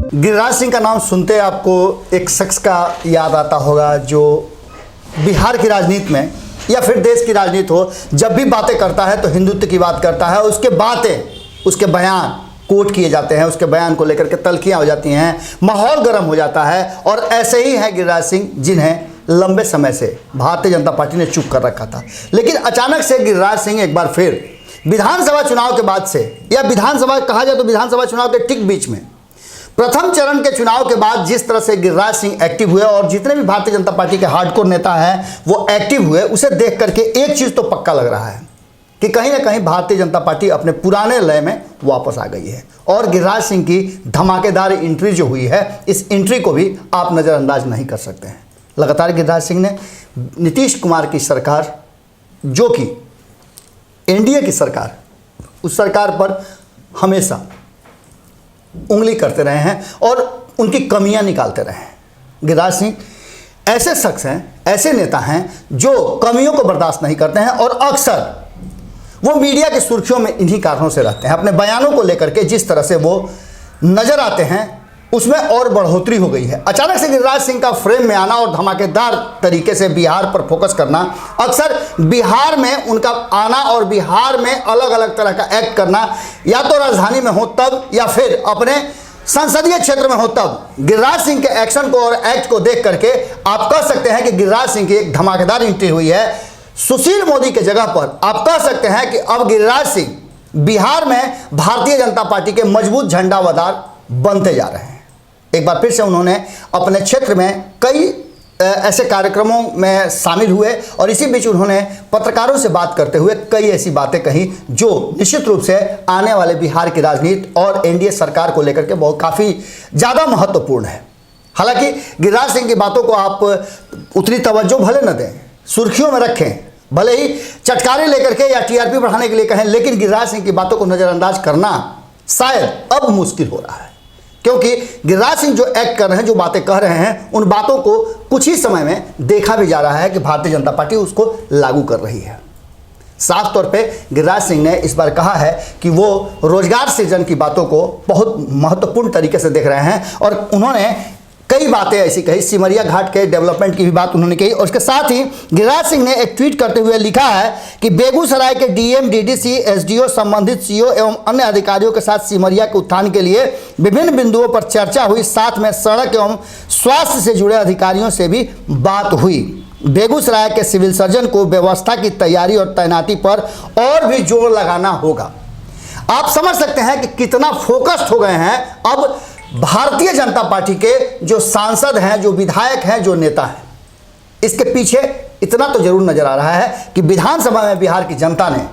गिरिराज सिंह का नाम सुनते आपको एक शख्स का याद आता होगा जो बिहार की राजनीति में या फिर देश की राजनीति हो, जब भी बातें करता है तो हिंदुत्व की बात करता है। उसके बातें, उसके बयान कोट किए जाते हैं, उसके बयान को लेकर के तल्खियाँ हो जाती हैं, माहौल गर्म हो जाता है। और ऐसे ही हैं गिरिराज सिंह, जिन्हें लंबे समय से भारतीय जनता पार्टी ने चुप कर रखा था। लेकिन अचानक से गिरिराज सिंह एक बार फिर विधानसभा चुनाव के बाद से, या विधानसभा कहा जाए तो विधानसभा चुनाव के ठीक बीच में, प्रथम चरण के चुनाव के बाद जिस तरह से गिरिराज सिंह एक्टिव हुए और जितने भी भारतीय जनता पार्टी के हार्डकोर नेता हैं वो एक्टिव हुए, उसे देख करके एक चीज़ तो पक्का लग रहा है कि कहीं ना कहीं भारतीय जनता पार्टी अपने पुराने लय में वापस आ गई है। और गिरिराज सिंह की धमाकेदार एंट्री जो हुई है, इस एंट्री को भी आप नज़रअंदाज नहीं कर सकते हैं। लगातार गिरिराज सिंह ने नीतीश कुमार की सरकार, जो कि एनडीए की सरकार, उस सरकार पर हमेशा उंगली करते रहे हैं और उनकी कमियां निकालते रहे हैं। गिरिराज सिंह ऐसे शख्स हैं, ऐसे नेता हैं जो कमियों को बर्दाश्त नहीं करते हैं और अक्सर वो मीडिया की सुर्खियों में इन्हीं कारणों से रहते हैं। अपने बयानों को लेकर के जिस तरह से वो नजर आते हैं उसमें और बढ़ोतरी हो गई है। अचानक से गिरिराज सिंह का फ्रेम में आना और धमाकेदार तरीके से बिहार पर फोकस करना, अक्सर बिहार में उनका आना और बिहार में अलग अलग तरह का एक्ट करना, या तो राजधानी में हो तब या फिर अपने संसदीय क्षेत्र में हो तब, गिरिराज सिंह के एक्शन को और एक्ट को देख करके आप कह सकते हैं कि गिरिराज सिंह की एक धमाकेदार एंट्री हुई है। सुशील मोदी के जगह पर आप कह सकते हैं कि अब गिरिराज सिंह बिहार में भारतीय जनता पार्टी के मजबूत झंडावदार बनते जा रहे हैं। एक बार फिर से उन्होंने अपने क्षेत्र में कई ऐसे कार्यक्रमों में शामिल हुए और इसी बीच उन्होंने पत्रकारों से बात करते हुए कई ऐसी बातें कही जो निश्चित रूप से आने वाले बिहार की राजनीति और एनडीए सरकार को लेकर के बहुत काफ़ी ज़्यादा महत्वपूर्ण है। हालांकि गिरिराज सिंह की बातों को आप उतनी तवज्जो भले न दें, सुर्खियों में रखें, भले ही चटकारे लेकर के या टीआरपी बढ़ाने के लिए कहें, लेकिन गिरिराज सिंह की बातों को नज़रअंदाज करना शायद अब मुश्किल हो रहा है, क्योंकि गिरिराज सिंह जो एक्ट कर रहे हैं, जो बातें कह रहे हैं, उन बातों को कुछ ही समय में देखा भी जा रहा है कि भारतीय जनता पार्टी उसको लागू कर रही है। साफ तौर पे गिरिराज सिंह ने इस बार कहा है कि वो रोजगार सृजन की बातों को बहुत महत्वपूर्ण तरीके से देख रहे हैं और उन्होंने कई बातें ऐसी कही, सिमरिया घाट के डेवलपमेंट की भी बात उन्होंने कही। और उसके साथ ही गिरिराज सिंह ने एक ट्वीट करते हुए लिखा है कि बेगूसराय के डीएम, डीडीसी, एसडीओ, संबंधित सीओ एवं अन्य अधिकारियों के साथ सिमरिया के उत्थान के लिए विभिन्न बिंदुओं पर चर्चा हुई। साथ में सड़क एवं स्वास्थ्य से जुड़े अधिकारियों से भी बात हुई। बेगूसराय के सिविल सर्जन को व्यवस्था की तैयारी और तैनाती पर और भी जोर लगाना होगा। आप समझ सकते हैं कि कितना फोकस्ड हो गए हैं अब भारतीय जनता पार्टी के जो सांसद हैं, जो विधायक हैं, जो नेता हैं। इसके पीछे इतना तो जरूर नजर आ रहा है कि विधानसभा में बिहार की जनता ने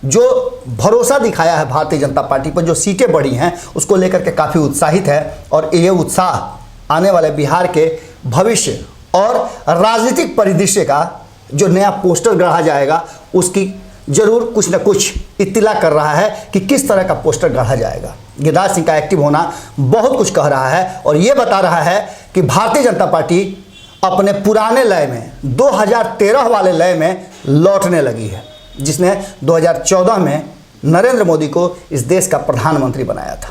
जो भरोसा दिखाया है भारतीय जनता पार्टी पर, जो सीटें बढ़ी हैं, उसको लेकर के काफ़ी उत्साहित है। और ये उत्साह आने वाले बिहार के भविष्य और राजनीतिक परिदृश्य का जो नया पोस्टर गढ़ा जाएगा, उसकी जरूर कुछ न कुछ इत्तिला कर रहा है कि किस तरह का पोस्टर गढ़ा जाएगा। गिरिराज सिंह का एक्टिव होना बहुत कुछ कह रहा है और ये बता रहा है कि भारतीय जनता पार्टी अपने पुराने लय में, 2013 वाले लय में लौटने लगी है, जिसने 2014 में नरेंद्र मोदी को इस देश का प्रधानमंत्री बनाया था।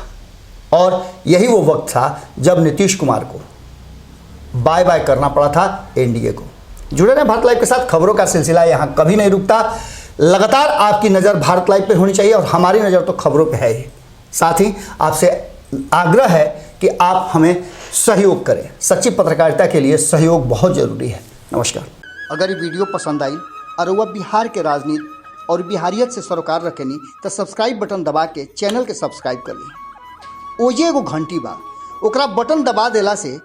और यही वो वक्त था जब नीतीश कुमार को बाय बाय करना पड़ा था एनडीए को। जुड़े रहें भारत लाइव के साथ, खबरों का सिलसिला यहाँ कभी नहीं रुकता। लगातार आपकी नज़र भारत लाइव पे होनी चाहिए और हमारी नज़र तो खबरों पे है ही। साथ ही आपसे आग्रह है कि आप हमें सहयोग करें। सच्ची पत्रकारिता के लिए सहयोग बहुत ज़रूरी है। नमस्कार। अगर ये वीडियो पसंद आई और वह बिहार के राजनीति और बिहारियत से सरोकार रखेनी तो सब्सक्राइब बटन दबा के चैनल के सब्सक्राइब कर ली। ओजे एगो घंटी बा, ओकरा बटन दबा देला से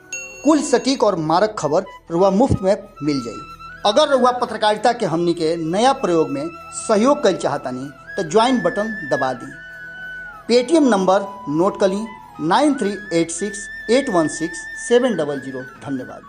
कुल सटीक और मारक खबर रुआ मुफ्त में मिल जाई। अगर रुआ पत्रकारिता के हमनी के नया प्रयोग में सहयोग कर चाहतानी तो ज्वाइन बटन दबा दी। पेटीएम नंबर नोट कर ली 9386816700। धन्यवाद।